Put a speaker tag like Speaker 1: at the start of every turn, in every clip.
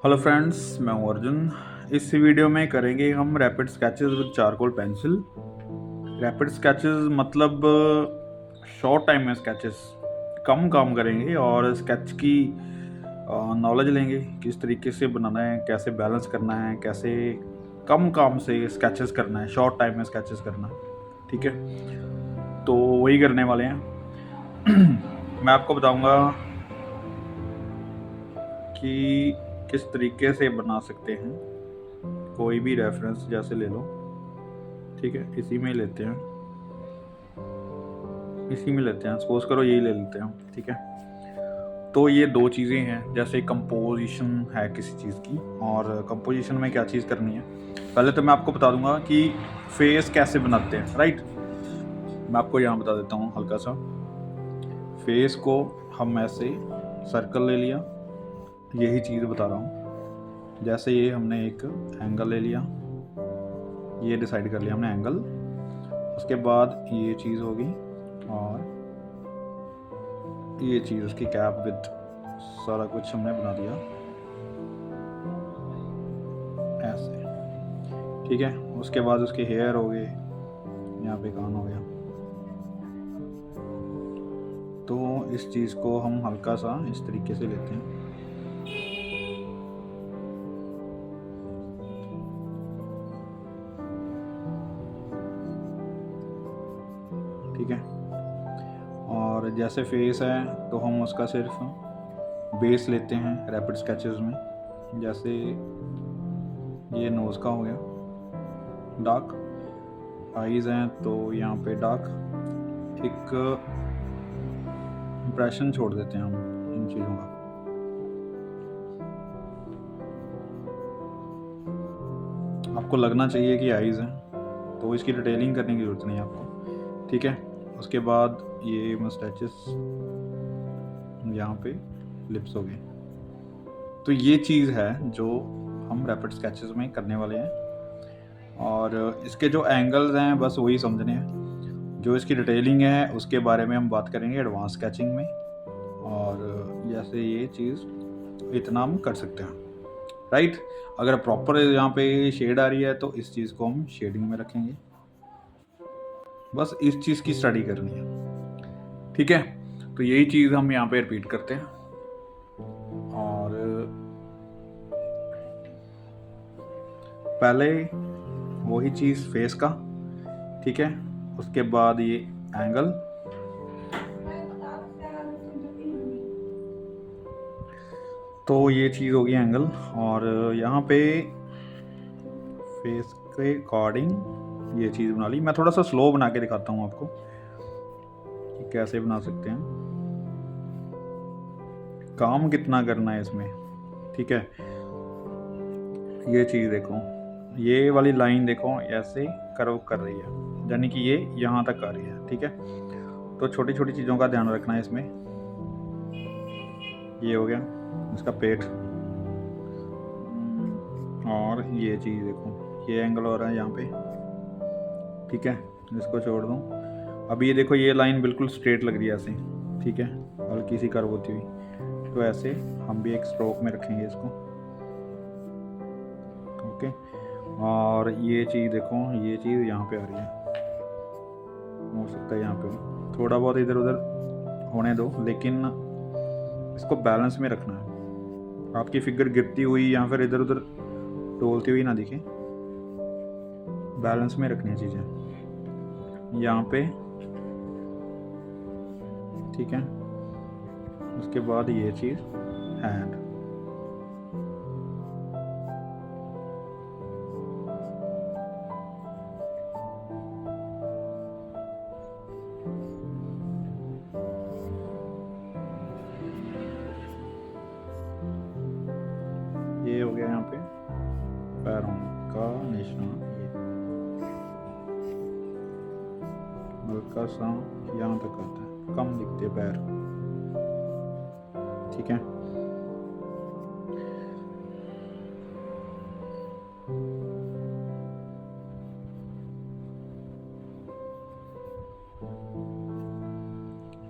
Speaker 1: Hello friends, मैं हूं अर्जुन। इस वीडियो में करेंगे हम rapid sketches with charcoal pencil. Rapid sketches मतलब शॉर्ट टाइम में स्केचेस, कम काम करेंगे और स्केच की नॉलेज लेंगे, किस तरीके से बनाना है, कैसे बैलेंस करना है, कैसे कम काम से स्केचेस करना है, शॉर्ट टाइम में स्केचेस करना है। ठीक है, तो वही करने वाले हैं। मैं आपको बताऊंगा कि किस तरीके से बना सकते हैं। कोई भी रेफरेंस जैसे ले लो, ठीक है, इसी में लेते हैं, सपोज करो यही ले लेते हैं, ठीक है। तो ये दो चीज़ें हैं, जैसे कंपोजिशन है किसी चीज़ की, और कंपोजिशन में क्या चीज़ करनी है। पहले तो मैं आपको बता दूंगा कि फेस कैसे बनाते हैं, राइट। मैं आपको यहाँ बता देता हूँ हल्का सा। फेस को हम ऐसे सर्कल ले लिया, यही चीज़ बता रहा हूँ। जैसे ये हमने एक एंगल ले लिया, ये डिसाइड कर लिया हमने एंगल। उसके बाद ये चीज़ होगी और ये चीज़ उसकी कैप विद सारा कुछ हमने बना दिया ऐसे, ठीक है। उसके बाद उसके हेयर हो गए, यहाँ पे कान हो गया। तो इस चीज़ को हम हल्का सा इस तरीके से लेते हैं, ठीक है। और जैसे फेस है तो हम उसका सिर्फ बेस लेते हैं रैपिड स्केचेस में। जैसे ये नोज़ का हो गया डार्क, आईज हैं तो यहाँ पे डार्क, एक इम्प्रेशन छोड़ देते हैं हम इन चीज़ों का। आपको लगना चाहिए कि आईज हैं, तो इसकी डिटेलिंग करने की ज़रूरत नहीं है आपको, ठीक है। उसके बाद ये मस्टैचेस, यहाँ पे लिप्स हो गए। तो ये चीज़ है जो हम रैपिड स्केचेस में करने वाले हैं। और इसके जो एंगल्स हैं बस वही समझने हैं। जो इसकी डिटेलिंग है उसके बारे में हम बात करेंगे एडवांस स्केचिंग में। और जैसे ये चीज़ इतना हम कर सकते हैं, राइट। अगर प्रॉपर यहाँ पे शेड आ रही है तो इस चीज़ को हम शेडिंग में रखेंगे। बस इस चीज़ की स्टडी करनी है, ठीक है। तो यही चीज़ हम यहाँ पे रिपीट करते हैं। और पहले वही चीज़ फेस का, ठीक है। उसके बाद ये एंगल, तो ये चीज़ होगी एंगल। और यहाँ पे फेस के अकॉर्डिंग ये चीज़ बना ली। मैं थोड़ा सा स्लो बना के दिखाता हूँ आपको कि कैसे बना सकते हैं, काम कितना करना है इसमें, ठीक है। ये चीज़ देखो, ये वाली लाइन देखो ऐसे कर्व कर रही है, यानी कि ये यहाँ तक आ रही है, ठीक है। तो छोटी छोटी चीज़ों का ध्यान रखना है इसमें। ये हो गया इसका पेट, और ये चीज़ देखो, ये एंगल हो रहा है यहाँ पे, ठीक है। इसको छोड़ दूँ। अब ये देखो, ये लाइन बिल्कुल स्ट्रेट लग रही है ऐसे, ठीक है, हल्की सी कर्व होती हुई। तो ऐसे हम भी एक स्ट्रोक में रखेंगे इसको, ओके। और ये चीज़ देखो, ये चीज़ यहाँ पे आ रही है, हो सकता है यहाँ पे हो, थोड़ा बहुत इधर उधर होने दो, लेकिन इसको बैलेंस में रखना है। आपकी फिगर गिरती हुई या फिर इधर उधर डोलती हुई ना दिखे, बैलेंस में रखनी है चीज़ें यहाँ पे, ठीक है। उसके बाद ये चीज़ हैंड, ये हो गया यहाँ पे पैरों का निशान, ये हल्का सा यहाँ तक आता है, कम दिखते पैर, ठीक है।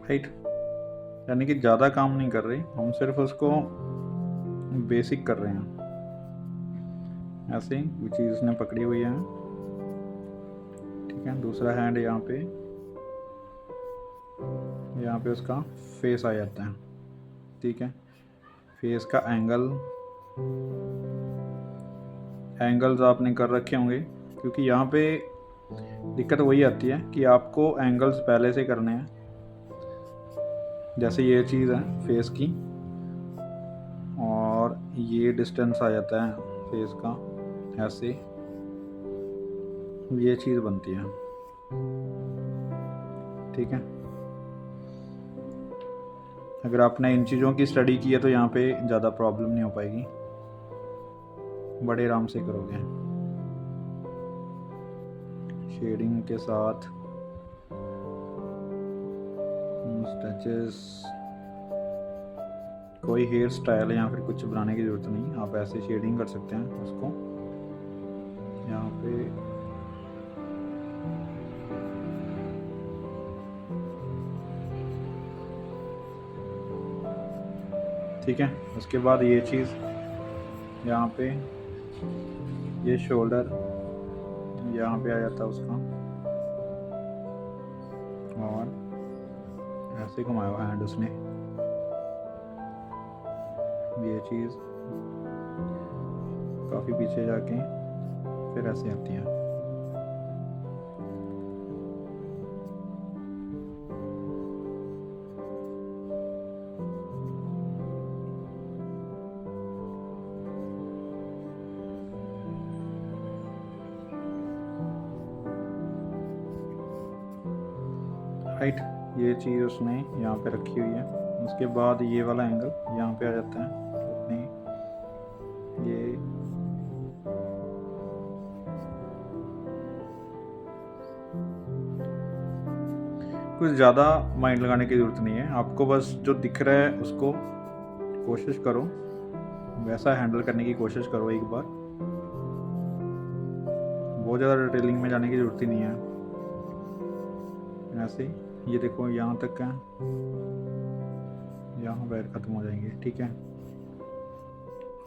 Speaker 1: राइट, यानी कि ज़्यादा काम नहीं कर रहे हम, सिर्फ उसको बेसिक कर रहे हैं। ऐसे वो चीज़ उसने पकड़ी हुई है, ठीक है। दूसरा हैंड यहाँ पे उसका फेस आ जाता है, ठीक है। फेस का एंगल्स आपने कर रखे होंगे, क्योंकि यहाँ पे दिक्कत वही आती है कि आपको एंगल्स पहले से करने हैं। जैसे ये चीज़ है फेस की, और ये डिस्टेंस आ जाता है फेस का, ऐसे ये चीज़ बनती है, ठीक है। अगर आपने इन चीज़ों की स्टडी की है तो यहाँ पे ज़्यादा प्रॉब्लम नहीं हो पाएगी, बड़े आराम से करोगे। शेडिंग के साथ स्टेचेस, कोई हेयर स्टाइल या फिर कुछ बनाने की ज़रूरत नहीं, आप ऐसे शेडिंग कर सकते हैं उसको यहाँ पे। ठीक है, उसके बाद ये चीज़ यहाँ पे, ये शोल्डर यहाँ पे आ जाता है उसका, और ऐसे घुमाया हुआ हैंड उसने, ये चीज़ काफ़ी पीछे जाके फिर ऐसे आती है। राइट, ये चीज़ उसने यहाँ पे रखी हुई है। उसके बाद ये वाला एंगल यहाँ पे आ जाता है अपने, ये कुछ ज़्यादा माइंड लगाने की ज़रूरत नहीं है, आपको बस जो दिख रहा है उसको कोशिश करो, वैसा हैंडल करने की कोशिश करो एक बार। बहुत ज़्यादा डिटेलिंग में जाने की ज़रूरत ही नहीं है। ऐसे ये देखो यहाँ तक है, यहाँ पैर ख़त्म हो जाएंगे, ठीक है।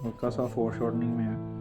Speaker 1: हल्का सा फोरशॉर्टनिंग में है।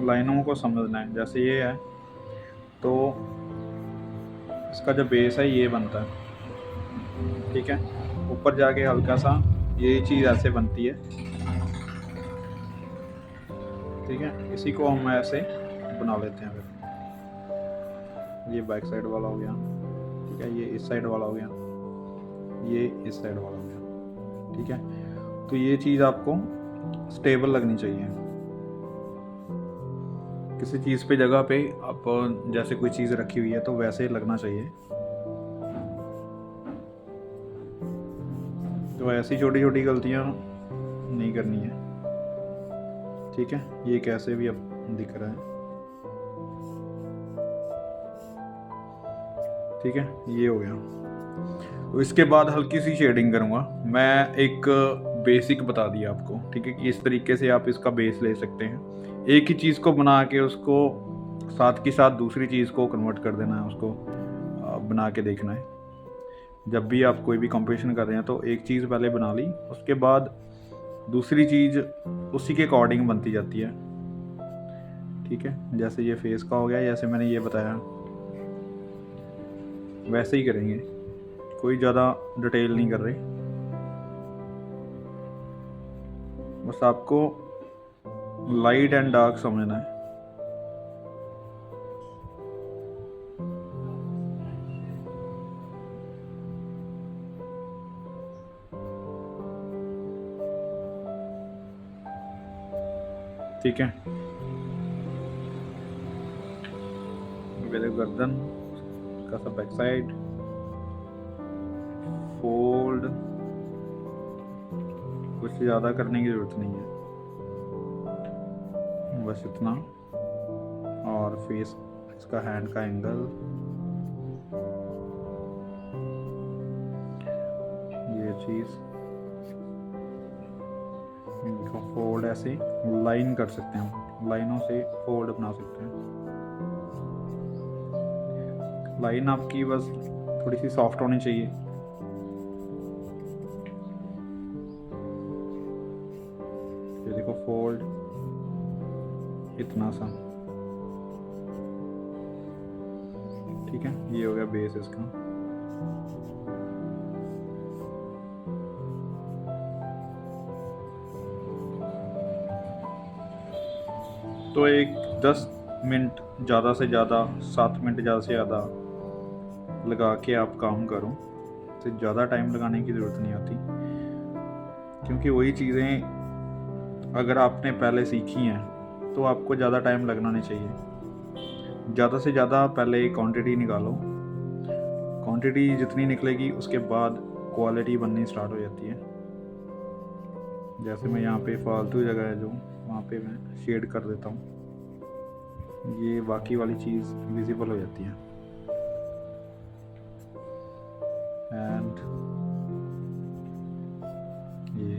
Speaker 1: लाइनों को समझना है, जैसे ये है तो इसका जो बेस है ये बनता है, ठीक है। ऊपर जाके हल्का सा ये चीज़ ऐसे बनती है, ठीक है। इसी को हम ऐसे बना लेते हैं। फिर ये बैक साइड वाला हो गया, ठीक है। ये इस साइड वाला हो गया, ये इस साइड वाला हो गया, ठीक है। तो ये चीज़ आपको स्टेबल लगनी चाहिए। किसी चीज़ पे जगह पे आप जैसे कोई चीज़ रखी हुई है तो वैसे लगना चाहिए। तो ऐसी छोटी छोटी गलतियाँ नहीं करनी है, ठीक है। ये कैसे भी अब दिख रहा है, ठीक है। ये हो गया। तो इसके बाद हल्की सी शेडिंग करूँगा मैं, एक बेसिक बता दिया आपको, ठीक है, कि इस तरीके से आप इसका बेस ले सकते हैं। एक ही चीज़ को बना के उसको साथ के साथ दूसरी चीज़ को कन्वर्ट कर देना है, उसको बना के देखना है। जब भी आप कोई भी कंपटीशन कर रहे हैं तो एक चीज़ पहले बना ली, उसके बाद दूसरी चीज़ उसी के अकॉर्डिंग बनती जाती है, ठीक है। जैसे ये फेस का हो गया, जैसे मैंने ये बताया वैसे ही करेंगे, कोई ज़्यादा डिटेल नहीं कर रहे। बस आपको लाइट एंड डार्क समझना है। ठीक है, देखो गर्दन का सब बैक साइड, फोल्ड, कुछ ज़्यादा करने की ज़रूरत नहीं है, बस इतना। और फेस, इसका हैंड का एंगल, ये चीज़, इनको फोल्ड ऐसे लाइन कर सकते हैं, हम लाइनों से फोल्ड बना सकते हैं। लाइन आपकी बस थोड़ी सी सॉफ्ट होनी चाहिए। ये देखो फोल्ड इतना सा, ठीक है। ये हो गया बेस इसका। तो एक 10 मिनट ज़्यादा से ज़्यादा, 7 मिनट ज़्यादा से ज़्यादा लगा के आप काम करो, तो ज़्यादा टाइम लगाने की ज़रूरत नहीं होती, क्योंकि वही चीज़ें अगर आपने पहले सीखी हैं तो आपको ज़्यादा टाइम लगना नहीं चाहिए। ज़्यादा से ज़्यादा पहले क्वांटिटी निकालो, क्वांटिटी जितनी निकलेगी उसके बाद क्वालिटी बननी स्टार्ट हो जाती है। जैसे मैं यहाँ पे फालतू जगह है जो, वहाँ पे मैं शेड कर देता हूँ, ये बाकी वाली चीज़ विजिबल हो जाती है। एंड ये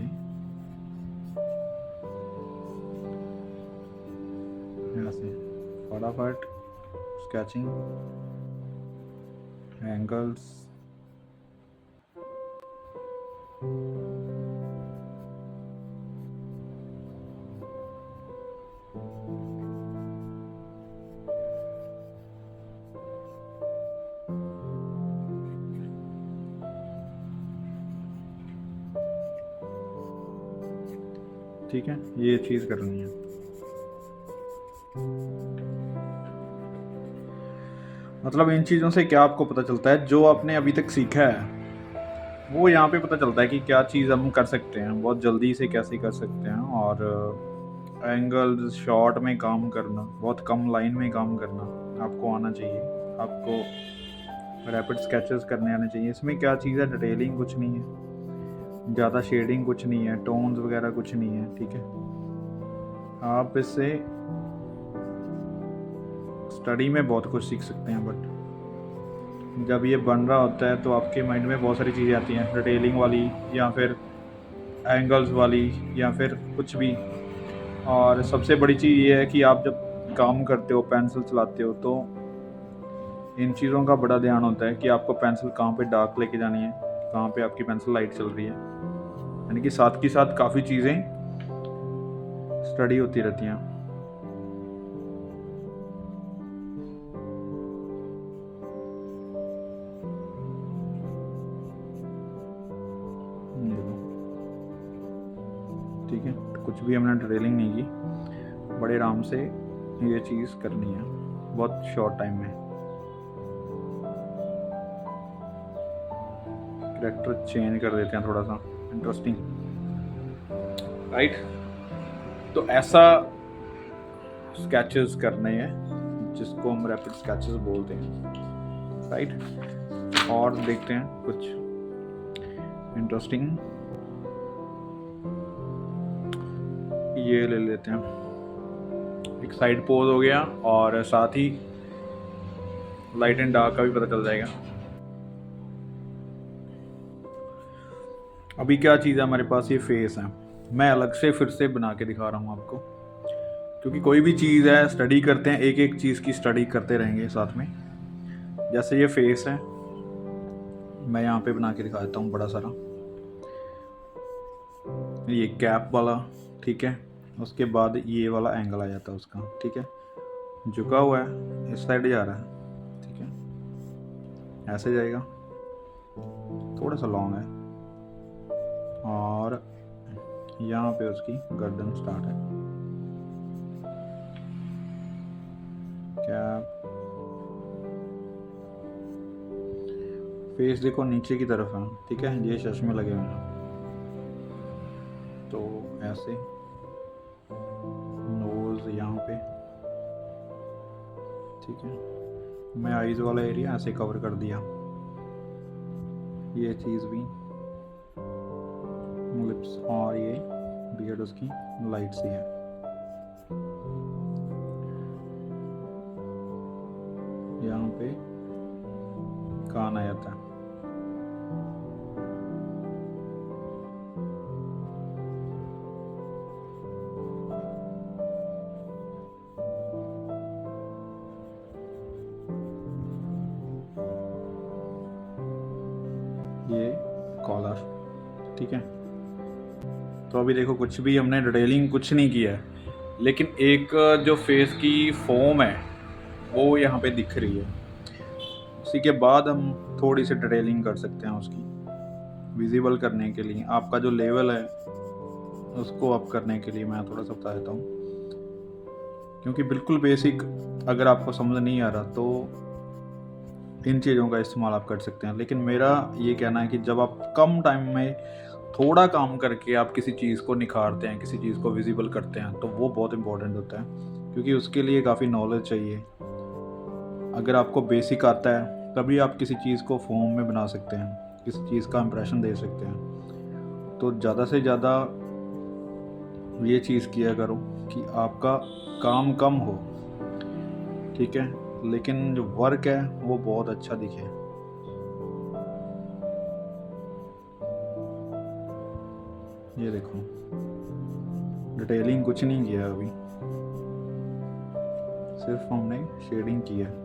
Speaker 1: ऐसे फटाफट स्केचिंग, एंगल्स, ठीक है, ये चीज़ करनी है। मतलब इन चीज़ों से क्या आपको पता चलता है, जो आपने अभी तक सीखा है वो यहाँ पे पता चलता है कि क्या चीज़ हम कर सकते हैं, बहुत जल्दी से कैसे कर सकते हैं। और एंगल शॉट में काम करना, बहुत कम लाइन में काम करना आपको आना चाहिए। आपको रैपिड स्केचेस करने आने चाहिए। इसमें क्या चीज़ है, डिटेलिंग कुछ नहीं है, ज़्यादा शेडिंग कुछ नहीं है, टोन्स वगैरह कुछ नहीं है, ठीक है। आप इससे स्टडी में बहुत कुछ सीख सकते हैं, बट जब ये बन रहा होता है तो आपके माइंड में बहुत सारी चीज़ें आती हैं, डिटेलिंग वाली या फिर एंगल्स वाली या फिर कुछ भी। और सबसे बड़ी चीज़ ये है कि आप जब काम करते हो, पेंसिल चलाते हो, तो इन चीज़ों का बड़ा ध्यान होता है कि आपको पेंसिल कहाँ पे डार्क लेके जानी है, कहाँ पे आपकी पेंसिल लाइट चल रही है। यानी कि साथ के साथ काफ़ी चीज़ें स्टडी होती रहती हैं। ठीक है, कुछ भी हमने डिटेलिंग नहीं की, बड़े आराम से ये चीज़ करनी है बहुत शॉर्ट टाइम में। कैरेक्टर चेंज कर देते हैं थोड़ा सा इंटरेस्टिंग, राइट। तो ऐसा स्केचेस करने हैं जिसको हम रैपिड स्केचेस बोलते हैं, राइट। और देखते हैं कुछ इंटरेस्टिंग, ये ले लेते हैं। एक साइड पोज हो गया और साथ ही लाइट एंड डार्क का भी पता चल जाएगा। अभी क्या चीज़ है हमारे पास, ये फेस है। मैं अलग से फिर से बना के दिखा रहा हूँ आपको, क्योंकि कोई भी चीज़ है स्टडी करते हैं, एक एक चीज़ की स्टडी करते रहेंगे साथ में। जैसे ये फेस है, मैं यहाँ पे बना के दिखा देता हूँ बड़ा सारा, ये कैप वाला, ठीक है। उसके बाद ये वाला एंगल आ जाता है उसका, ठीक है। झुका हुआ है, इस साइड जा रहा है, ठीक है, ऐसे जाएगा, थोड़ा सा लॉन्ग है। और यहाँ पे उसकी गर्दन स्टार्ट है, कैप, फेस देखो नीचे की तरफ है, ठीक है, ये चश्मे लगे हुए हैं, तो ऐसे नोज यहाँ पे, ठीक है, मैं आईज वाला एरिया ऐसे कवर कर दिया। ये चीज़ भी, लिप्स और ये बियर्ड उसकी लाइट सी है। यहाँ पे कान आ जाता है। ये कॉलर, ठीक है। तो अभी देखो कुछ भी हमने डिटेलिंग कुछ नहीं किया है, लेकिन एक जो फेस की फॉर्म है वो यहाँ पे दिख रही है। उसी के बाद हम थोड़ी सी डिटेलिंग कर सकते हैं उसकी, विजिबल करने के लिए आपका जो लेवल है उसको अप करने के लिए मैं थोड़ा सा बता देता हूँ। क्योंकि बिल्कुल बेसिक अगर आपको समझ नहीं आ रहा तो इन चीज़ों का इस्तेमाल आप कर सकते हैं। लेकिन मेरा ये कहना है कि जब आप कम टाइम में थोड़ा काम करके आप किसी चीज़ को निखारते हैं, किसी चीज़ को विजिबल करते हैं, तो वो बहुत इंपॉर्टेंट होता है, क्योंकि उसके लिए काफ़ी नॉलेज चाहिए। अगर आपको बेसिक आता है तभी आप किसी चीज़ को फॉर्म में बना सकते हैं, किसी चीज़ का इंप्रेशन दे सकते हैं। तो ज़्यादा से ज़्यादा ये चीज़ किया करो कि आपका काम कम हो, ठीक है, लेकिन जो वर्क है वो बहुत अच्छा दिखे। ये देखो डिटेलिंग कुछ नहीं किया अभी, सिर्फ हमने शेडिंग की है।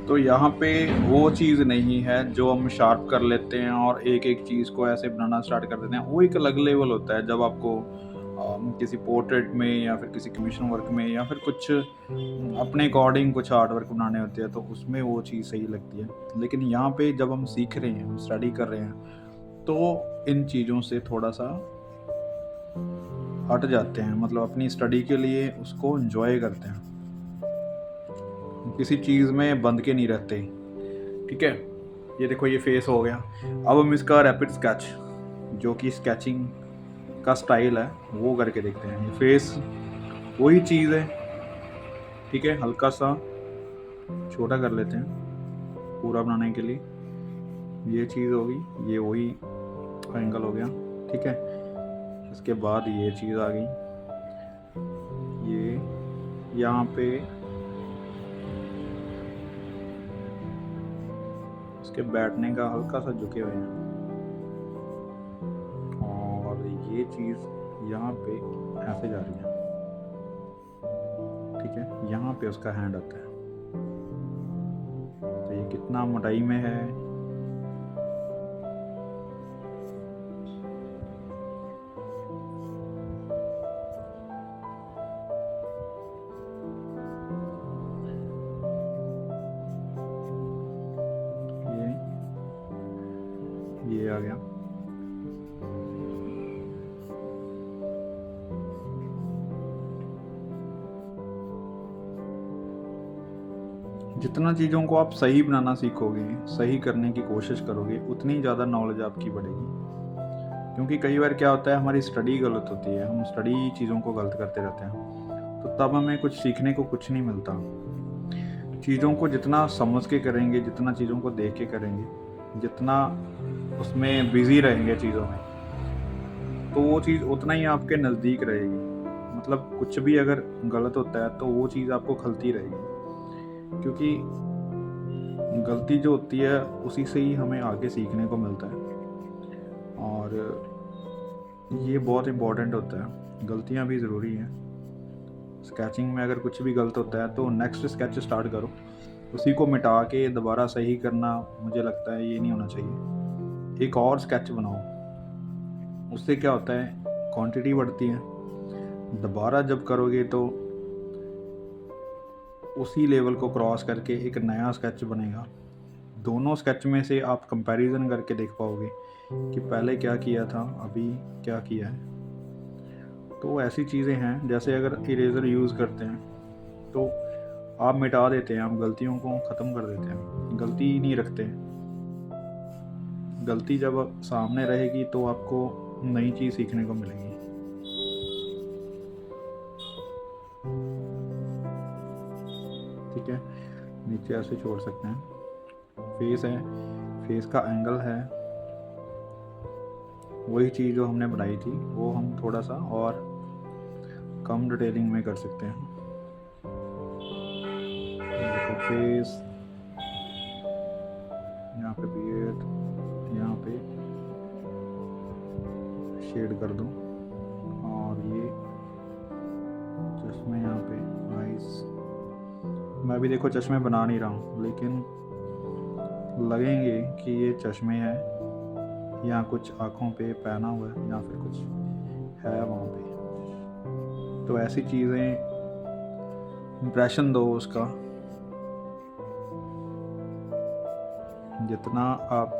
Speaker 1: तो यहाँ पे वो चीज़ नहीं है जो हम शार्प कर लेते हैं और एक एक चीज़ को ऐसे बनाना स्टार्ट कर देते हैं। वो एक अलग लेवल होता है जब आपको किसी पोर्ट्रेट में या फिर किसी कमीशन वर्क में या फिर कुछ अपने अकॉर्डिंग कुछ आर्ट वर्क बनाने होते हैं, तो उसमें वो चीज़ सही लगती है। लेकिन यहाँ पे जब हम सीख रहे हैं, स्टडी कर रहे हैं, तो इन चीज़ों से थोड़ा सा हट जाते हैं, मतलब अपनी स्टडी के लिए उसको एंजॉय करते हैं, किसी चीज़ में बंध के नहीं रहते, ठीक है। ये देखो ये फेस हो गया। अब हम इसका रैपिड स्केच, जो कि स्केचिंग का स्टाइल है, वो करके देखते हैं। ये फेस वही चीज़ है, ठीक है, हल्का सा छोटा कर लेते हैं पूरा बनाने के लिए। ये चीज़ होगी, ये वही एंगल हो गया, ठीक है। इसके बाद ये चीज़ आ गई, ये यहाँ पे इसके बैठने का हल्का सा झुके हुए हैं, और ये चीज़ यहाँ पे ऐसे जा रही है, ठीक है। यहाँ पे उसका हैंड आता है, तो ये कितना मोटाई में है, ये आ गया। जितना चीज़ों को आप सही बनाना सीखोगे, सही करने की कोशिश करोगे, उतनी ज़्यादा नॉलेज आपकी बढ़ेगी। क्योंकि कई बार क्या होता है, हमारी स्टडी गलत होती है, हम स्टडी चीज़ों को गलत करते रहते हैं, तो तब हमें कुछ सीखने को कुछ नहीं मिलता। चीज़ों को जितना समझ के करेंगे, जितना चीज़ों को देख के करेंगे, जितना उसमें बिज़ी रहेंगे चीज़ों में, तो वो चीज़ उतना ही आपके नज़दीक रहेगी। मतलब कुछ भी अगर गलत होता है तो वो चीज़ आपको खलती रहेगी, क्योंकि गलती जो होती है उसी से ही हमें आगे सीखने को मिलता है। और ये बहुत इम्पोर्टेंट होता है, गलतियाँ भी ज़रूरी हैं। स्केचिंग में अगर कुछ भी गलत होता है तो नेक्स्ट स्केच स्टार्ट करो, उसी को मिटा के दोबारा सही करना, मुझे लगता है ये नहीं होना चाहिए। एक और स्केच बनाओ, उससे क्या होता है, क्वांटिटी बढ़ती है। दोबारा जब करोगे तो उसी लेवल को क्रॉस करके एक नया स्केच बनेगा। दोनों स्केच में से आप कंपैरिजन करके देख पाओगे कि पहले क्या किया था, अभी क्या किया है। तो ऐसी चीज़ें हैं, जैसे अगर इरेज़र यूज़ करते हैं तो आप मिटा देते हैं, आप गलतियों को ख़त्म कर देते हैं, गलती नहीं रखते। गलती जब सामने रहेगी तो आपको नई चीज़ सीखने को मिलेगी। ठीक है, नीचे ऐसे छोड़ सकते हैं। फेस है, फेस का एंगल है, वही चीज़ जो हमने बनाई थी वो हम थोड़ा सा और कम डिटेलिंग में कर सकते हैं। देखो फेस, यहाँ पे बियर्ड, यहाँ पे शेड कर दूँ, और ये चश्मे यहाँ पे, आइस। मैं भी देखो चश्मे बना नहीं रहा हूँ, लेकिन लगेंगे कि ये चश्मे हैं, या कुछ आँखों पे पहना हुआ है, या फिर कुछ है वहाँ पे। तो ऐसी चीज़ें इम्प्रेशन दो उसका। जितना आप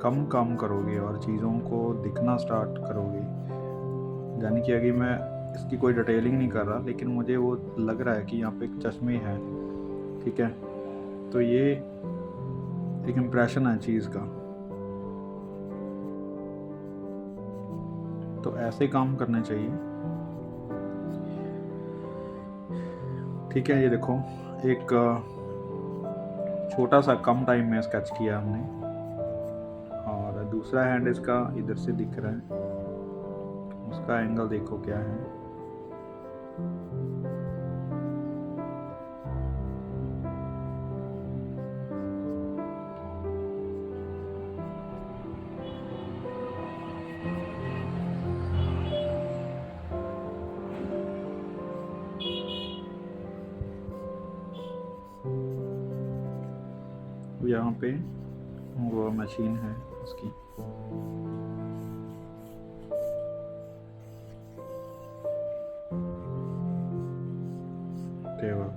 Speaker 1: कम काम करोगे और चीज़ों को दिखना स्टार्ट करोगे, यानी कि अगर मैं इसकी कोई डिटेलिंग नहीं कर रहा, लेकिन मुझे वो लग रहा है कि यहाँ पे एक चश्मे है, ठीक है, तो ये एक इम्प्रेशन है चीज़ का। तो ऐसे काम करने चाहिए। ठीक है, ये देखो एक छोटा सा कम टाइम में स्केच किया हमने, और दूसरा हैंड इसका इधर से दिख रहा है, उसका एंगल देखो क्या है। यहाँ पे वो मशीन है उसकी। टेबल,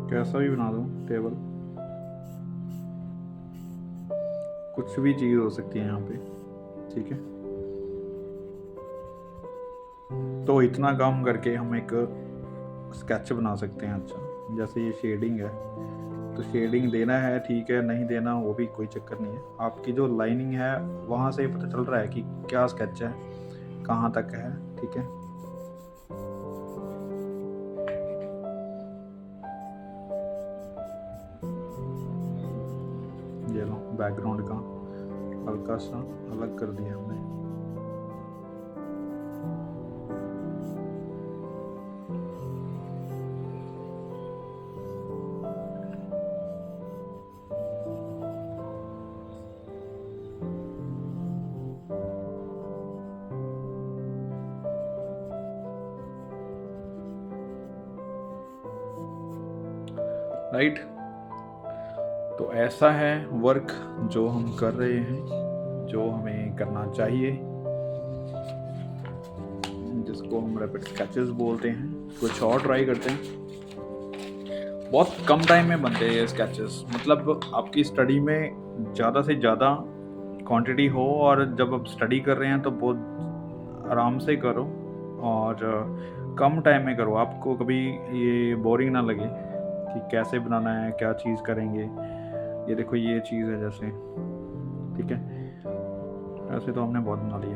Speaker 1: कैसा भी बना दो टेबल, कुछ भी चीज़ हो सकती है यहाँ पे। ठीक है, तो इतना काम करके हम एक स्केच बना सकते हैं। अच्छा, जैसे ये शेडिंग है, तो शेडिंग देना है, ठीक है, नहीं देना वो भी कोई चक्कर नहीं है। आपकी जो लाइनिंग है वहाँ से पता चल रहा है कि क्या स्केच है, कहाँ तक है। ठीक है, ये लो बैकग्राउंड का हल्का सा अलग कर दिया हमने। राइट, तो ऐसा है वर्क जो हम कर रहे हैं, जो हमें करना चाहिए, जिसको हम रैपिड स्केचेस बोलते हैं। कुछ और ट्राई करते हैं। बहुत कम टाइम में बनते हैं ये स्केचेस, मतलब आपकी स्टडी में ज़्यादा से ज़्यादा क्वांटिटी हो, और जब आप स्टडी कर रहे हैं तो बहुत आराम से करो और कम टाइम में करो। आपको कभी ये बोरिंग ना लगे कि कैसे बनाना है, क्या चीज़ करेंगे। ये देखो ये चीज़ है जैसे, ठीक है, ऐसे तो हमने बहुत बना लिए।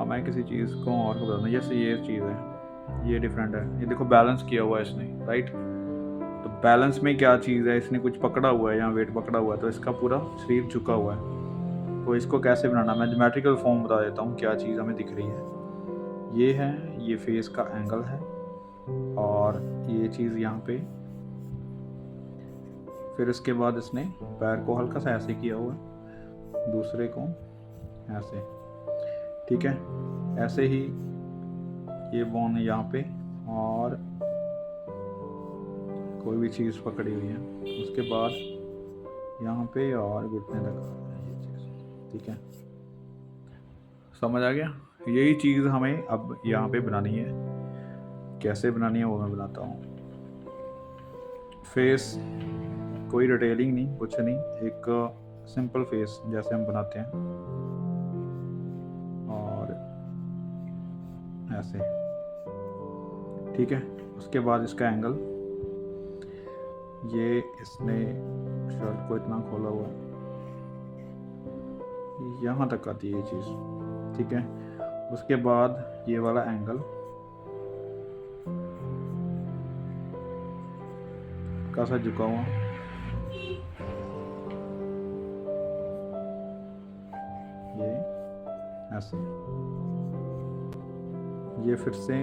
Speaker 1: मैं किसी चीज़ को और को बताऊँ, जैसे ये चीज़ है, ये डिफरेंट है। ये देखो बैलेंस किया हुआ है इसने, राइट। तो बैलेंस में क्या चीज़ है, इसने कुछ पकड़ा हुआ है, यहाँ वेट पकड़ा हुआ है, तो इसका पूरा शरीर झुका हुआ है। तो इसको कैसे बनाना, मैं ज्योमेट्रिकल फॉर्म बता देता हूँ क्या चीज़ हमें दिख रही है। ये है, ये फेस का एंगल है, और ये चीज़ यहाँ पे। फिर इसके बाद इसने पैर को हल्का सा ऐसे किया हुआ है, दूसरे को ऐसे, ठीक है। ऐसे ही ये बोन यहाँ पे, और कोई भी चीज़ पकड़ी हुई है, उसके बाद यहाँ पे और घुटने तक ये चीज़, ठीक है। समझ आ गया? यही चीज़ हमें अब यहाँ पे बनानी है। कैसे बनानी है वो मैं बनाता हूँ। फेस, कोई डिटेलिंग नहीं, कुछ नहीं, एक सिंपल फेस जैसे हम बनाते हैं, और ऐसे, ठीक है। उसके बाद इसका एंगल, ये इसने शर्ट को इतना खोला हुआ है, यहाँ तक आती है ये चीज़, ठीक है। उसके बाद ये वाला एंगल का सा झुका हुआ, ये ऐसे, ये फिर से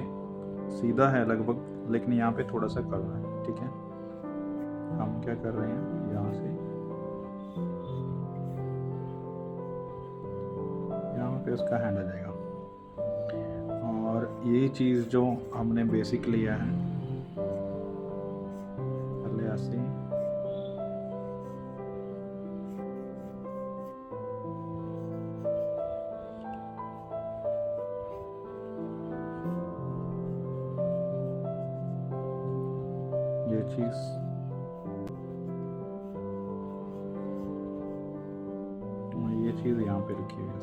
Speaker 1: सीधा है लगभग, लेकिन यहाँ पे थोड़ा सा कर्व है, ठीक है। हम क्या कर रहे हैं, यहाँ से यहाँ पे उसका हैंड आ जाएगा। और ये चीज़ जो हमने बेसिक लिया है, पहले ऐसे, ये चीज़, ये चीज़ यहाँ पे रखी हुई है।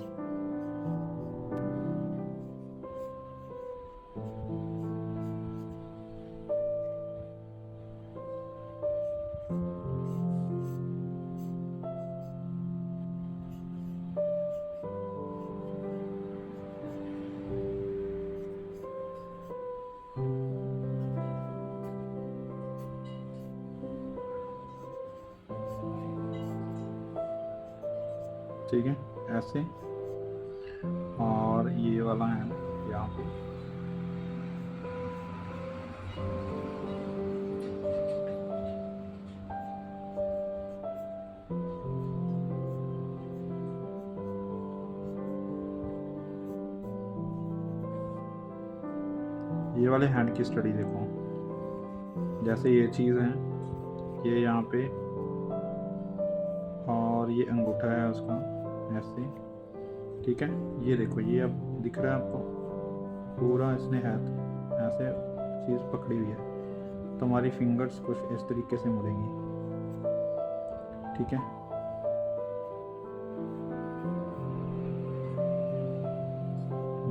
Speaker 1: ठीक है, ऐसे। और ये वाला है यहाँ पे, ये वाले हैंड की स्टडी देखो, जैसे ये चीज़ है, ये यहाँ पे, और ये अंगूठा है उसका ऐसे, ठीक है। ये देखो, ये अब दिख रहा है आपको, पूरा इसने हाथ ऐसे चीज़ पकड़ी हुई है, तो हमारी फिंगर्स कुछ इस तरीके से मुड़ेंगी, ठीक है।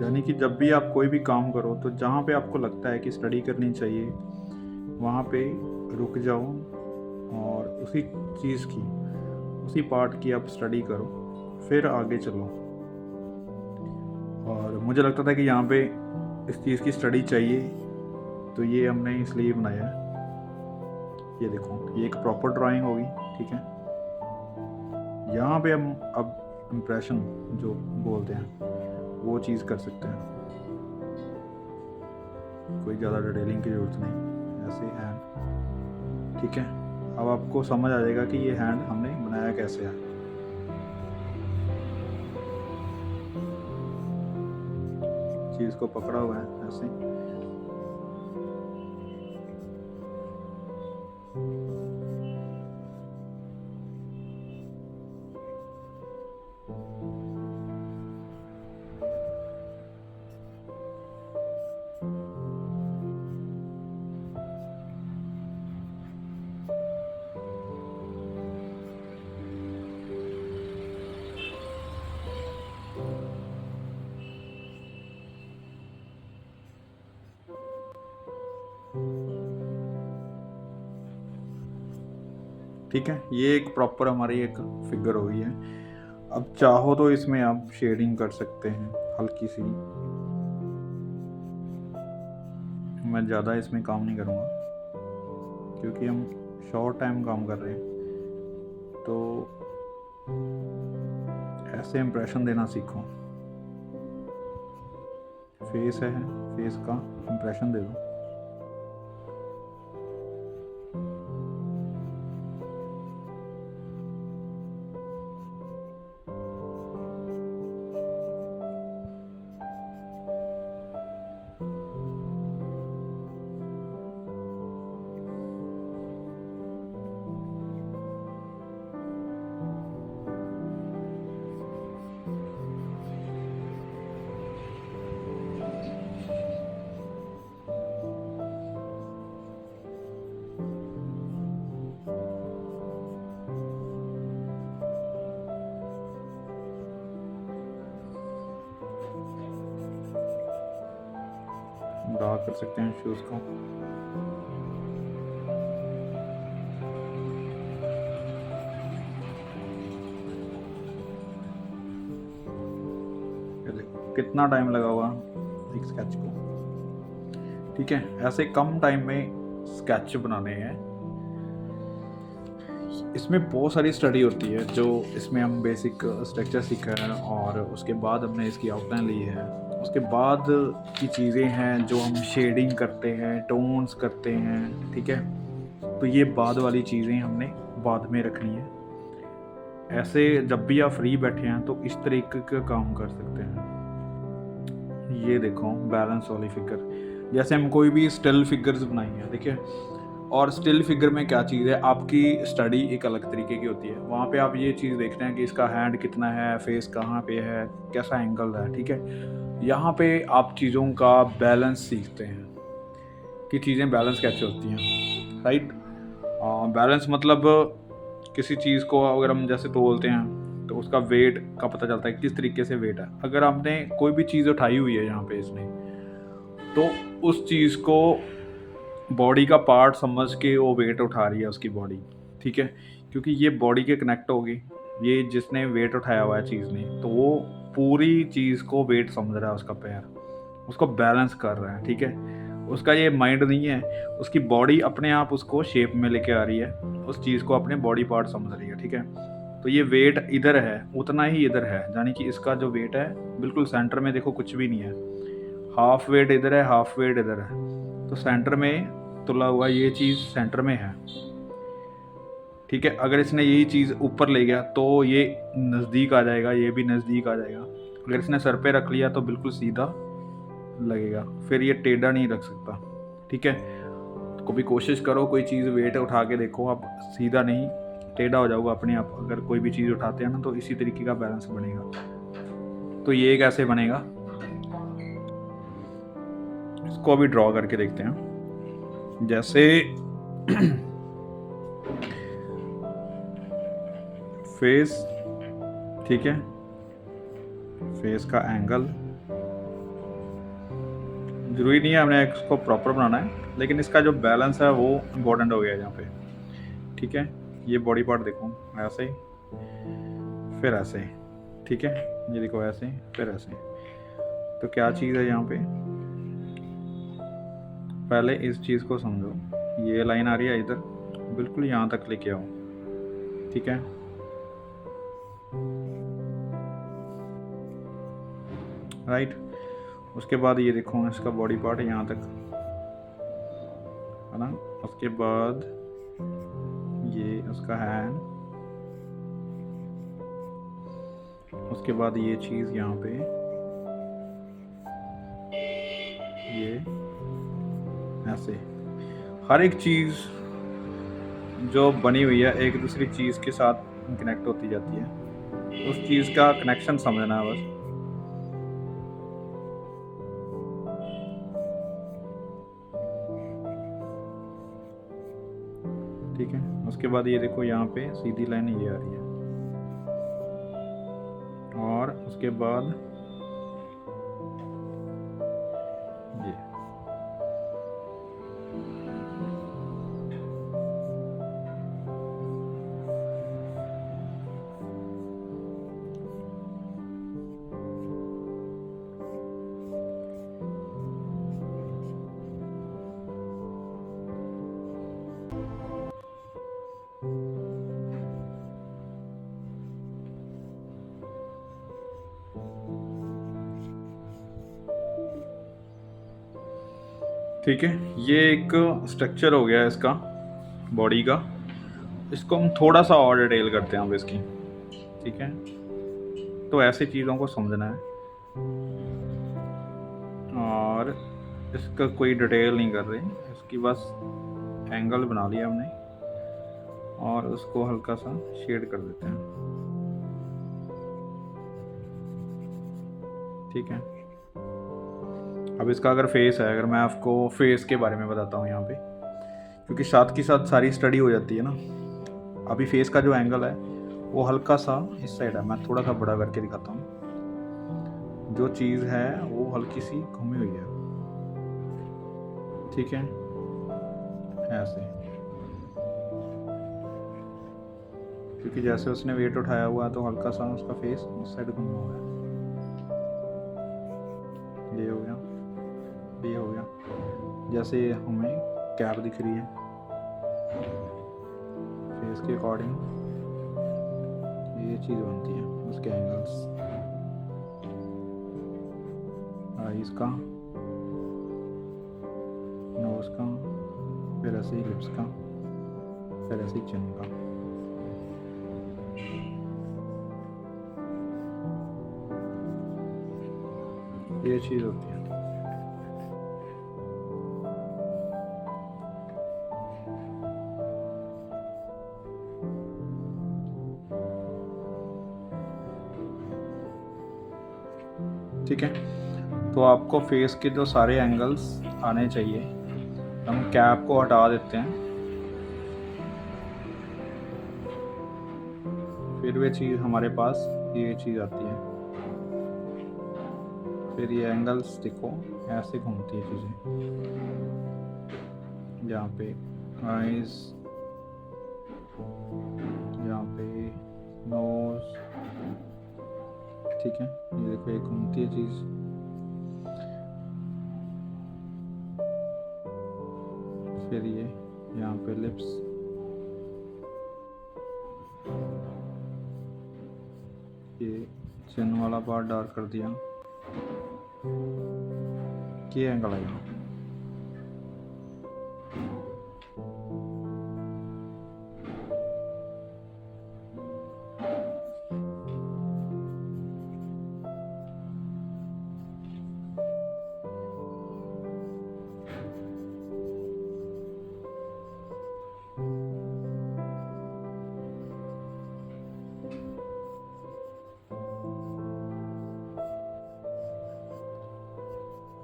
Speaker 1: यानी कि जब भी आप कोई भी काम करो, तो जहाँ पे आपको लगता है कि स्टडी करनी चाहिए, वहाँ पे रुक जाओ और उसी चीज़ की, उसी पार्ट की आप स्टडी करो, फिर आगे चलो। और मुझे लगता था कि यहाँ पे इस चीज़ की स्टडी चाहिए, तो ये हमने इसलिए बनाया है। ये देखो, ये एक प्रॉपर ड्राइंग होगी, ठीक है। यहाँ पे हम अब इम्प्रेशन जो बोलते हैं वो चीज़ कर सकते हैं, कोई ज़्यादा डिटेलिंग की ज़रूरत नहीं, ऐसे हैंड, ठीक है। अब आपको समझ आ जाएगा कि ये हैंड हमने बनाया कैसे है। चीज़ को पकड़ा हुआ है ऐसे, ठीक है। ये एक प्रॉपर हमारी एक फिगर हो गई है। अब चाहो तो इसमें आप शेडिंग कर सकते हैं हल्की सी, मैं ज़्यादा इसमें काम नहीं करूँगा क्योंकि हम शॉर्ट टाइम काम कर रहे हैं, तो ऐसे इम्प्रेशन देना सीखो। फेस है, फेस का इम्प्रेशन दे दो। ड्रा कर सकते हैं शूज़ को। कितना टाइम लगा हुआ एक स्केच को। ठीक है, ऐसे कम टाइम में स्केच बनाने हैं। इसमें बहुत सारी स्टडी होती है, जो इसमें हम बेसिक स्ट्रक्चर सीखा है और उसके बाद हमने इसकी आउटलाइन ली है। उसके बाद की चीज़ें हैं जो हम शेडिंग करते हैं, टोन्स करते हैं। ठीक है, तो ये बाद वाली चीज़ें हमने बाद में रखनी है। ऐसे जब भी आप फ्री बैठे हैं तो इस तरीके का काम कर सकते हैं। ये देखो बैलेंस वाली फिगर, जैसे हम कोई भी स्टिल फिगर्स बनाई है, देखिए। और स्टिल फिगर में क्या चीज़ है, आपकी स्टडी एक अलग तरीके की होती है। वहाँ पे आप ये चीज़ देखते हैं कि इसका हैंड कितना है, फेस कहाँ पे है, कैसा एंगल है। ठीक है, यहाँ पे आप चीज़ों का बैलेंस सीखते हैं कि चीज़ें बैलेंस कैसे होती हैं। राइट, बैलेंस मतलब किसी चीज़ को अगर हम जैसे तोलते हैं तो उसका वेट का पता चलता है किस तरीके से वेट है। अगर आपने कोई भी चीज़ उठाई हुई है यहाँ पे इसने, तो उस चीज़ को बॉडी का पार्ट समझ के वो वेट उठा रही है उसकी बॉडी। ठीक है, क्योंकि ये बॉडी के कनेक्ट होगी। ये जिसने वेट उठाया हुआ है चीज़ ने, तो वो पूरी चीज़ को वेट समझ रहा है, उसका पैर उसको बैलेंस कर रहा है। ठीक है, उसका ये माइंड नहीं है, उसकी बॉडी अपने आप उसको शेप में लेके आ रही है, उस चीज़ को अपने बॉडी पार्ट समझ रही है। ठीक है, तो ये वेट इधर है उतना ही इधर है, यानी कि इसका जो वेट है बिल्कुल सेंटर में, देखो कुछ भी नहीं है। हाफ वेट इधर है, हाफ वेट इधर है, तो सेंटर में तुला हुआ ये चीज़ सेंटर में है। ठीक है, अगर इसने यही चीज़ ऊपर ले गया तो ये नज़दीक आ जाएगा, ये भी नज़दीक आ जाएगा। अगर इसने सर पे रख लिया तो बिल्कुल सीधा लगेगा, फिर ये टेढ़ा नहीं रख सकता। ठीक है, तो कभी कोशिश करो कोई चीज़ वेट उठा के देखो, आप सीधा नहीं टेढ़ा हो जाओगे अपने आप। अगर कोई भी चीज़ उठाते हैं ना तो इसी तरीके का बैलेंस बनेगा। तो ये कैसे बनेगा, इसको अभी ड्रॉ करके देखते हैं। जैसे फेस, ठीक है, फेस का एंगल जरूरी नहीं है हमने इसको प्रॉपर बनाना है, लेकिन इसका जो बैलेंस है वो इम्पोर्टेंट हो गया है यहाँ पे। ठीक है, ये बॉडी पार्ट देखो ऐसे, फिर ऐसे। ठीक है, ये देखो ऐसे, फिर ऐसे। तो क्या चीज़ है यहाँ पे, पहले इस चीज़ को समझो। ये लाइन आ रही है इधर, बिल्कुल यहाँ तक लेके आओ। ठीक है, राइट। उसके बाद ये देखो इसका बॉडी पार्ट यहाँ तक है ना। उसके बाद ये उसका हैंड, उसके बाद ये चीज़ यहाँ पे, ये ऐसे। हर एक चीज़ जो बनी हुई है एक दूसरी चीज़ के साथ कनेक्ट होती जाती है, उस चीज़ का कनेक्शन समझना है बस। ठीक है, उसके बाद ये देखो यहाँ पे सीधी लाइन ये आ रही है, और उसके बाद ये। ठीक है, ये एक स्ट्रक्चर हो गया इसका बॉडी का। इसको हम थोड़ा सा और डिटेल करते हैं अब इसकी। ठीक है, तो ऐसी चीज़ों को समझना है, और इसका कोई डिटेल नहीं कर रहे, इसकी बस एंगल बना लिया हमने और उसको हल्का सा शेड कर देते हैं। ठीक है, अब इसका अगर फेस है, अगर मैं आपको फेस के बारे में बताता हूँ यहाँ पे, क्योंकि साथ के साथ सारी स्टडी हो जाती है ना। अभी फेस का जो एंगल है वो हल्का सा इस साइड है, मैं थोड़ा सा बड़ा करके दिखाता हूँ। जो चीज़ है वो हल्की सी घूमी हुई है। ठीक है, ऐसे, क्योंकि जैसे उसने वेट उठाया हुआ है तो हल्का सा उसका फेस उस साइड घूमा हुआ है। ये हो गया, ये हो गया। जैसे हमें कैप दिख रही है फेस के अकॉर्डिंग, ये चीज़ बनती है उसके एंगल्स, आईज का, नोज का, फिर ऐसे ही लिप्स का, फिर ऐसे ही चिन का। ये चीज़ होती है। ठीक है, तो आपको फेस के जो सारे एंगल्स आने चाहिए। हम कैप को हटा देते हैं, फिर वे चीज़ हमारे पास ये चीज़ आती है, फिर ये एंगल्स देखो ऐसे घूमती है चीज़ें, यहाँ पे आईज, यहाँ पे नोज, ठीक है, ये देखो ये घूमती है चीज़। फिर ये यहाँ पे लिप्स, ये चिन वाला पार्ट डार्क कर दिया, ये एंगल आएगा।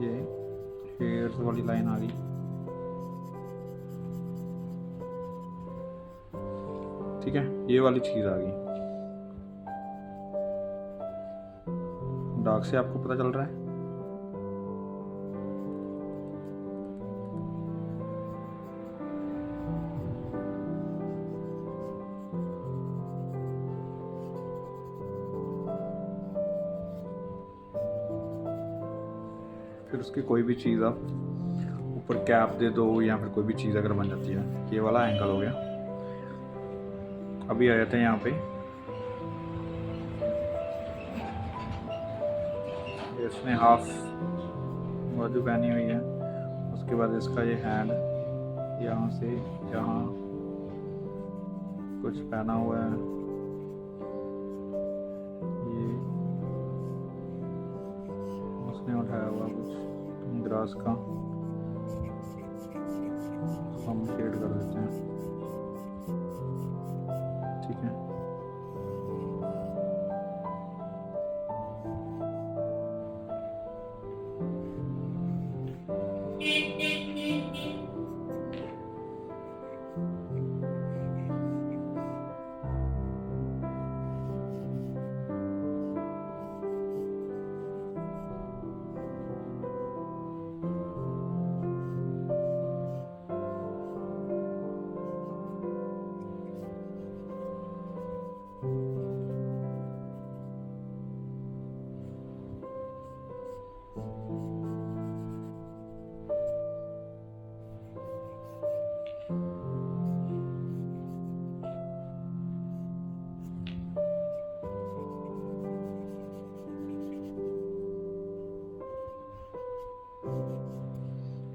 Speaker 1: ये हेयर्स वाली लाइन आ गई, ठीक है, ये वाली चीज़ आ गई। डार्क से आपको पता चल रहा है। फिर उसकी कोई भी चीज़ आप ऊपर कैप दे दो या फिर कोई भी चीज़ अगर बन जाती है। ये वाला एंगल हो गया। अभी आ जाते हैं यहाँ पे, इसने हाफ बाजू पहनी हुई है, उसके बाद इसका ये हैंड यहाँ से यहाँ कुछ पहना हुआ है, ये उसने उठाया हुआ कुछ ग्रास का, हम शेड कर देते हैं, ठीक है।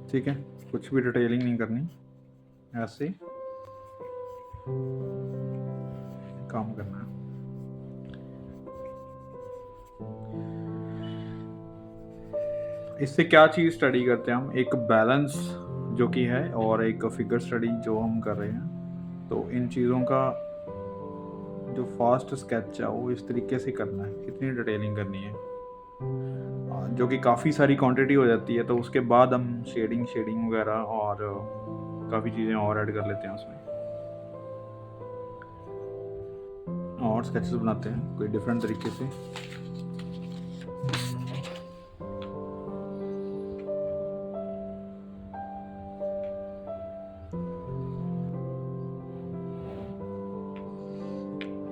Speaker 1: ठीक है, कुछ भी डिटेलिंग नहीं करनी, ऐसे काम करना है। इससे क्या चीज़ स्टडी करते हैं हम, एक बैलेंस जो कि है और एक फिगर स्टडी जो हम कर रहे हैं। तो इन चीज़ों का जो फास्ट स्केच है वो इस तरीके से करना है, इतनी डिटेलिंग करनी है, जो कि काफ़ी सारी क्वांटिटी हो जाती है। तो उसके बाद हम शेडिंग वगैरह और काफ़ी चीज़ें और ऐड कर लेते हैं उसमें, और स्केचेस बनाते हैं कोई डिफरेंट तरीके से।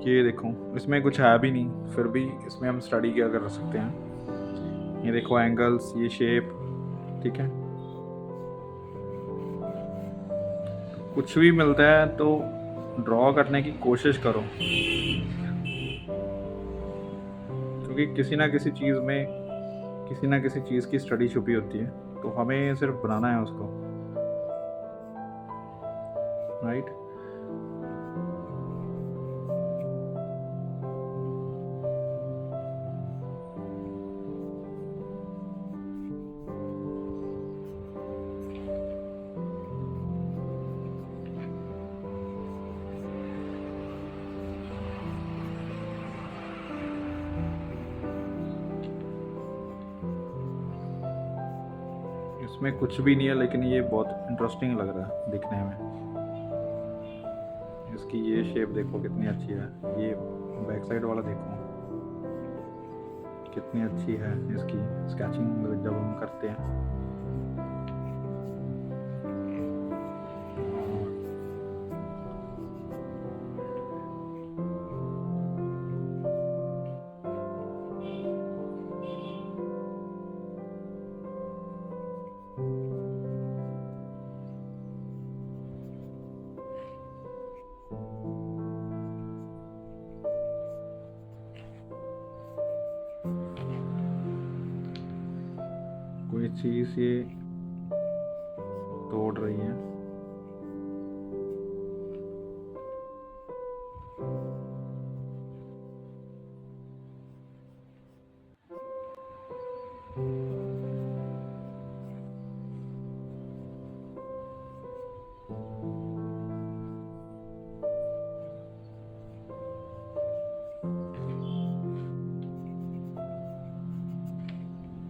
Speaker 1: ये देखो इसमें कुछ है भी नहीं, फिर भी इसमें हम स्टडी क्या कर सकते हैं। ये देखो एंगल्स, ये शेप, ठीक है। कुछ भी मिलता है तो ड्रॉ करने की कोशिश करो, क्योंकि किसी ना किसी चीज़ में किसी ना किसी चीज़ की स्टडी छुपी होती है, तो हमें सिर्फ बनाना है उसको, राइट। इसमें कुछ भी नहीं है, लेकिन ये बहुत इंटरेस्टिंग लग रहा है दिखने में। इसकी ये शेप देखो कितनी अच्छी है, ये बैक साइड वाला देखो कितनी अच्छी है इसकी स्केचिंग जब हम करते हैं। कोई चीज़ ये तोड़ रही है,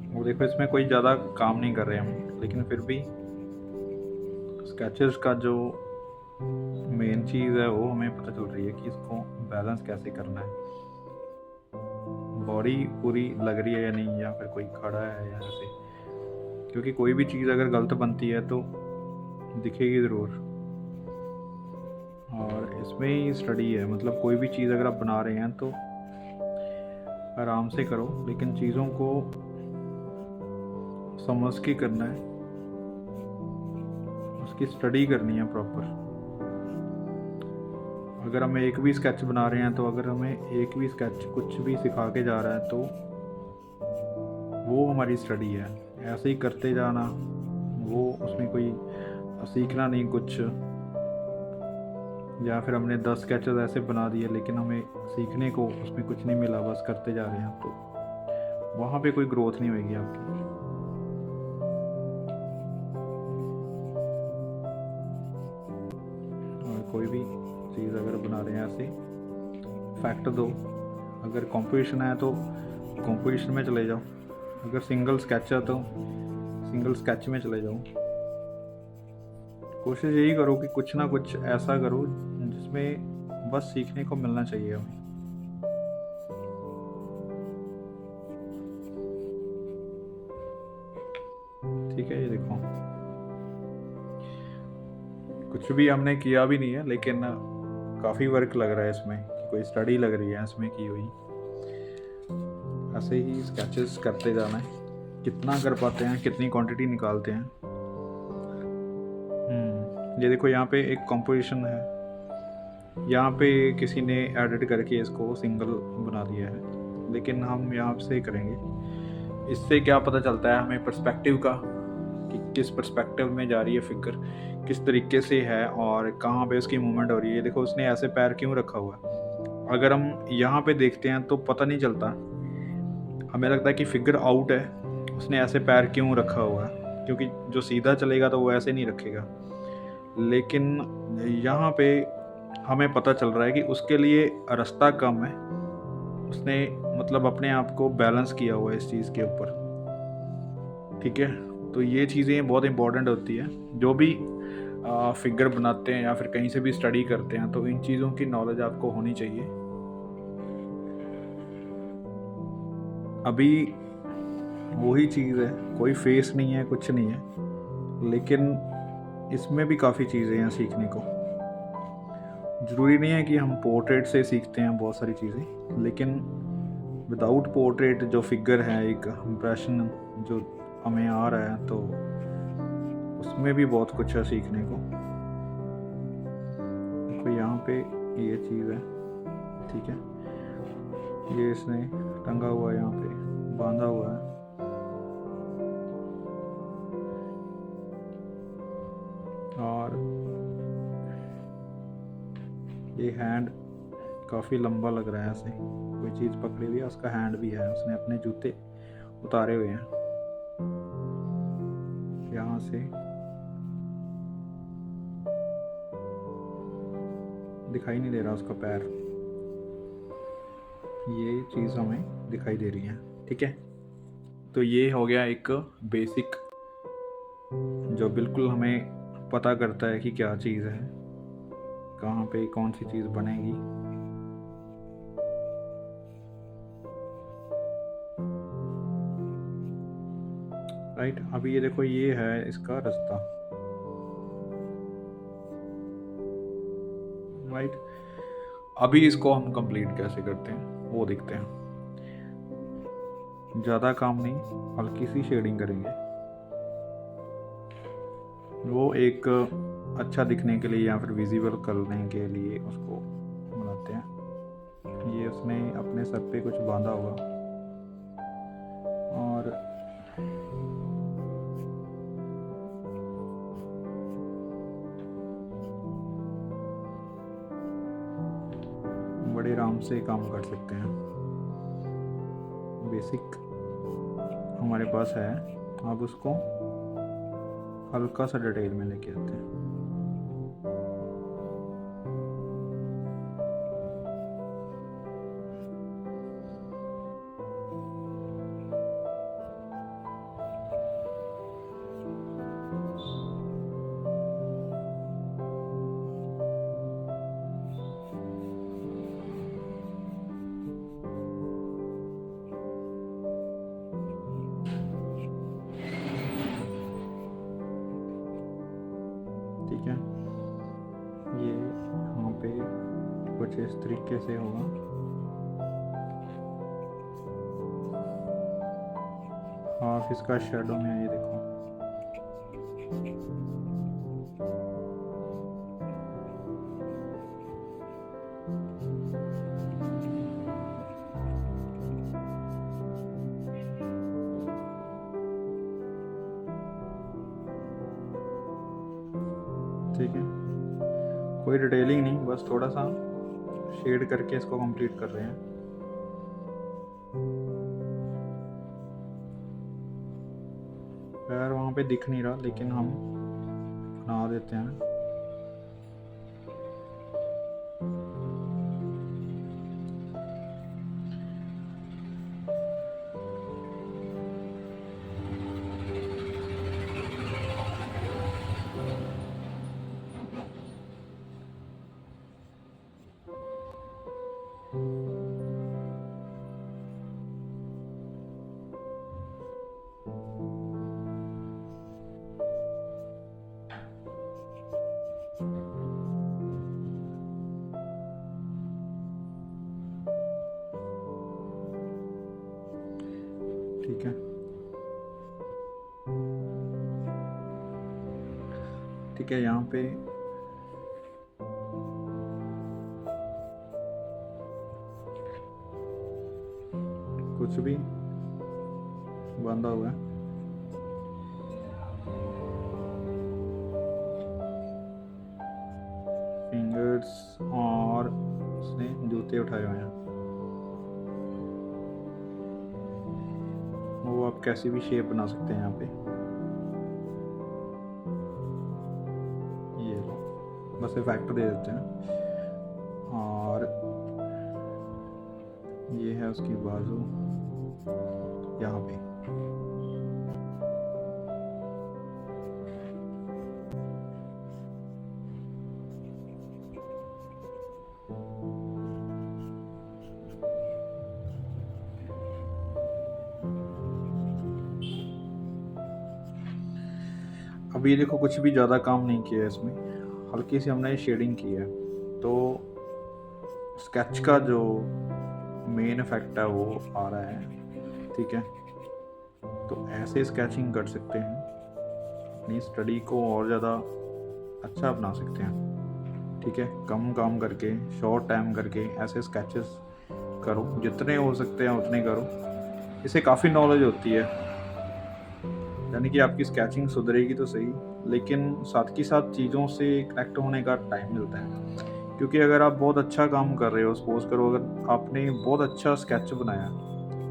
Speaker 1: वो देखो इसमें कोई ज़्यादा काम नहीं कर रहे हम, लेकिन फिर भी स्केचेस का जो मेन चीज़ है वो हमें पता चल रही है कि इसको बैलेंस कैसे करना है। बॉडी पूरी लग रही है या नहीं, या फिर कोई खड़ा है या ऐसे, क्योंकि कोई भी चीज़ अगर गलत बनती है तो दिखेगी ज़रूर। और इसमें ही स्टडी है, मतलब कोई भी चीज़ अगर आप बना रहे हैं तो आराम से करो, लेकिन चीज़ों को समझ के करना है, उसकी स्टडी करनी है प्रॉपर। अगर हम एक भी स्केच बना रहे हैं तो अगर हमें एक भी स्केच कुछ भी सिखा के जा रहा है तो वो हमारी स्टडी है। ऐसे ही करते जाना, वो उसमें कोई सीखना नहीं कुछ, या फिर हमने 10 स्केचेस ऐसे बना दिए लेकिन हमें सीखने को उसमें कुछ नहीं मिला, बस करते जा रहे हैं, तो वहाँ पे कोई ग्रोथ नहीं होगी आपकी। और कोई भी चीज़ अगर बना रहे हैं ऐसे फैक्ट दो, अगर कंपटीशन है तो कंपटीशन में चले जाओ, अगर सिंगल स्केच है तो सिंगल स्केच में चले जाओ। कोशिश यही करो कि कुछ ना कुछ ऐसा करो जिसमें बस सीखने को मिलना चाहिए हमें। ठीक है, ये देखो कुछ भी हमने किया भी नहीं है, लेकिन काफ़ी वर्क लग रहा है इसमें, कि कोई स्टडी लग रही है इसमें की हुई। ऐसे ही स्केचेस करते जाना है, कितना कर पाते हैं, कितनी क्वांटिटी निकालते हैं। ये देखो यहाँ पे एक कंपोजिशन है, यहाँ पे किसी ने एडिट करके इसको सिंगल बना दिया है, लेकिन हम यहाँ से करेंगे। इससे क्या पता चलता है हमें पर्सपेक्टिव का, कि किस पर्सपेक्टिव में जा रही है फिगर, किस तरीके से है और कहाँ पे उसकी मूवमेंट हो रही है। देखो उसने ऐसे पैर क्यों रखा हुआ है, अगर हम यहाँ पे देखते हैं तो पता नहीं चलता, हमें लगता है कि फिगर आउट है, उसने ऐसे पैर क्यों रखा हुआ है, क्योंकि जो सीधा चलेगा तो वो ऐसे नहीं रखेगा। लेकिन यहाँ पे हमें पता चल रहा है कि उसके लिए रास्ता कम है, उसने मतलब अपने आप को बैलेंस किया हुआ है इस चीज़ के ऊपर। ठीक है, तो ये चीज़ें बहुत इंपॉर्टेंट होती है। जो भी फिगर बनाते हैं या फिर कहीं से भी स्टडी करते हैं तो इन चीज़ों की नॉलेज आपको होनी चाहिए। अभी वही चीज़ है, कोई फेस नहीं है, कुछ नहीं है, लेकिन इसमें भी काफ़ी चीज़ें हैं सीखने को। ज़रूरी नहीं है कि हम पोर्ट्रेट से सीखते हैं बहुत सारी चीज़ें, लेकिन विदाउट पोर्ट्रेट जो फिगर है, एक इम्प्रेशन जो हमें आ रहा है, तो उसमें भी बहुत कुछ है सीखने को। देखो यहाँ पे ये चीज़ है, ठीक है, ये इसने टंगा हुआ है, यहाँ पे बांधा हुआ है, और ये हैंड काफ़ी लंबा लग रहा है, ऐसे कोई चीज़ पकड़ी हुई है, उसका हैंड भी है, उसने अपने जूते उतारे हुए हैं। यहाँ से दिखाई नहीं दे रहा उसका पैर, ये चीज़ हमें दिखाई दे रही है, ठीक है। तो ये हो गया एक बेसिक जो बिल्कुल हमें पता करता है कि क्या चीज़ है, कहाँ पे कौन सी चीज़ बनेगी। राइट, अभी ये देखो, ये है इसका रास्ता। राइट, अभी इसको हम कंप्लीट कैसे करते हैं वो देखते हैं। ज़्यादा काम नहीं, हल्की सी शेडिंग करेंगे, वो एक अच्छा दिखने के लिए या फिर विजिबल करने के लिए उसको बनाते हैं। ये उसने अपने सर पे कुछ बांधा हुआ, और बड़े आराम से काम कर सकते हैं। बेसिक हमारे पास है, अब उसको हल्का सा डिटेल में लेके आते हैं। ठीक है, ये यहाँ पे कुछ इस तरीके से होगा। हाफ इसका शेडो में है, ये देखो। ठीक है, कोई डिटेलिंग नहीं, बस थोड़ा सा शेड करके इसको कंप्लीट कर रहे हैं। पैर वहाँ पे दिख नहीं रहा, लेकिन हम बना देते हैं। ठीक है, ठीक है, यहाँ पे कुछ भी बांधा हुआ है। फिंगर्स, और उसने जूते उठाए हुए हैं, वो आप कैसी भी शेप बना सकते हैं यहाँ पे। ये लो, बस इफेक्ट दे देते हैं। और ये है उसकी बाजू यहाँ पे। अब ये देखो, कुछ भी ज़्यादा काम नहीं किया है इसमें, हल्की सी हमने शेडिंग की है, तो स्केच का जो मेन इफेक्ट है वो आ रहा है, ठीक है। तो ऐसे स्केचिंग कर सकते हैं, अपनी स्टडी को और ज़्यादा अच्छा बना सकते हैं, ठीक है। कम काम करके, शॉर्ट टाइम करके ऐसे स्केचेस करो, जितने हो सकते हैं उतने करो। इससे काफ़ी नॉलेज होती है, यानी कि आपकी स्केचिंग सुधरेगी तो सही, लेकिन साथ ही साथ चीज़ों से कनेक्ट होने का टाइम मिलता है। क्योंकि अगर आप बहुत अच्छा काम कर रहे हो, सपोज करो अगर आपने बहुत अच्छा स्केच बनाया,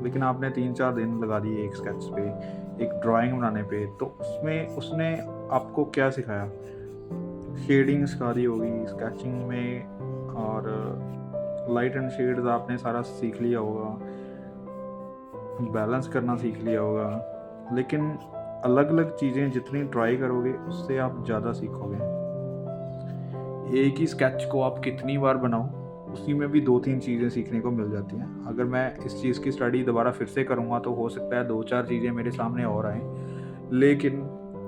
Speaker 1: लेकिन आपने 3-4 दिन लगा दिए एक स्केच पे, एक ड्राइंग बनाने पे, तो उसमें उसने आपको क्या सिखाया? शेडिंग सिखा दी होगी स्केचिंग में, और लाइट एंड शेड्स आपने सारा सीख लिया होगा, बैलेंस करना सीख लिया होगा। लेकिन अलग अलग चीज़ें जितनी ट्राई करोगे उससे आप ज़्यादा सीखोगे। एक ही स्केच को आप कितनी बार बनाओ, उसी में भी 2-3 चीज़ें सीखने को मिल जाती हैं। अगर मैं इस चीज़ की स्टडी दोबारा फिर से करूँगा तो हो सकता है 2-4 चीज़ें मेरे सामने और आएँ, लेकिन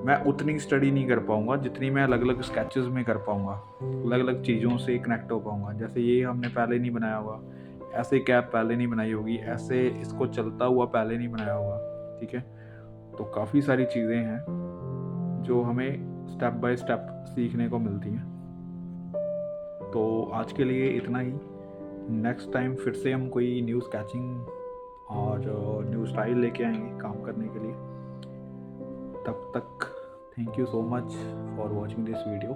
Speaker 1: मैं उतनी स्टडी नहीं कर पाऊँगा जितनी मैं अलग-अलग स्केचेस में कर पाऊँगा। अलग-अलग चीज़ों से कनेक्ट हो पाऊँगा। जैसे ये हमने पहले नहीं बनाया होगा, ऐसे कैप पहले नहीं बनाई होगी, ऐसे इसको चलता हुआ पहले नहीं बनाया होगा, ठीक है? तो काफ़ी सारी चीज़ें हैं जो हमें स्टेप बाय स्टेप सीखने को मिलती हैं। तो आज के लिए इतना ही। नेक्स्ट टाइम फिर से हम कोई न्यू स्केचिंग और न्यू स्टाइल लेके आएंगे काम करने के लिए। तब तक thank you so much for watching this video.